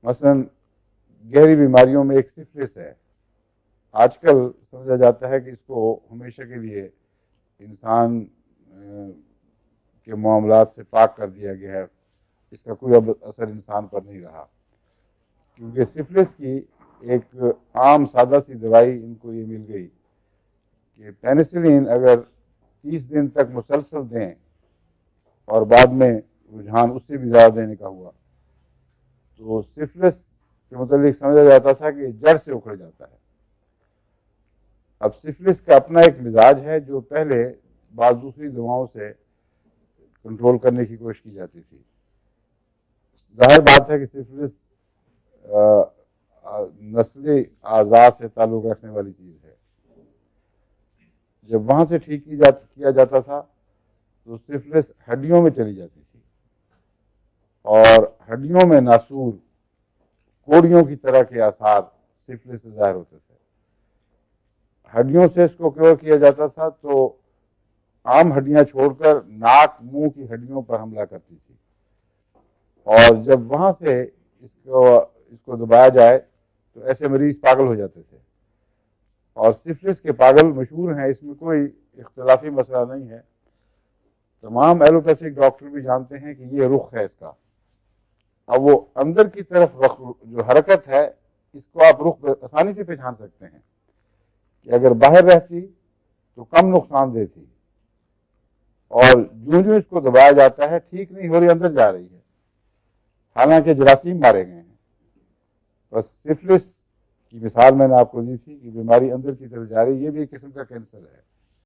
مثلا گہری بیماریوں میں ایک سفلس ہے. آج کل سمجھا جاتا ہے کہ اس کو ہمیشہ کے لیے انسان کے معاملات سے پاک کر دیا گیا ہے، اس کا کوئی اب اثر انسان پر نہیں رہا، کیونکہ سفلس کی ایک عام سادہ سی دوائی ان کو یہ مل گئی کہ پینسلین اگر 30 دن تک مسلسل دیں اور بعد میں رجحان اس سے بھی زیادہ دینے کا ہوا تو سفلس کے متعلق سمجھا جاتا تھا کہ جڑ سے اکھڑ جاتا ہے. اب سفلس کا اپنا ایک مزاج ہے جو پہلے بعض دوسری دواؤں سے کنٹرول کرنے کی کوشش کی جاتی تھی. ظاہر بات ہے کہ سفلس نسلی اعضاء سے تعلق رکھنے والی چیز ہے. جب وہاں سے ٹھیک کیا جاتا تھا تو سفلس ہڈیوں میں چلی جاتی تھی اور ہڈیوں میں ناسور کوڑیوں کی طرح کے آثار سفلس سے ظاہر ہوتے تھے. ہڈیوں سے اس کو کیور کیا جاتا تھا تو عام ہڈیاں چھوڑ کر ناک منہ کی ہڈیوں پر حملہ کرتی تھی، اور جب وہاں سے اس کو دبایا جائے تو ایسے مریض پاگل ہو جاتے تھے. اور سفلس کے پاگل مشہور ہیں، اس میں کوئی اختلافی مسئلہ نہیں ہے. تمام ایلوپیتھک ڈاکٹر بھی جانتے ہیں کہ یہ رخ ہے اس کا. اب وہ اندر کی طرف رخ جو حرکت ہے اس کو آپ رخ آسانی سے پہچان سکتے ہیں کہ اگر باہر رہتی تو کم نقصان دہ تھی، اور جو اس کو دبایا جاتا ہے ٹھیک نہیں ہو رہی، اندر جا رہی ہے، حالانکہ جراثیم مارے گئے ہیں. بس سفلس کی مثال میں نے آپ کو دی تھی کہ بیماری اندر کی طرف جا رہی ہے، یہ بھی ایک قسم کا کینسر ہے.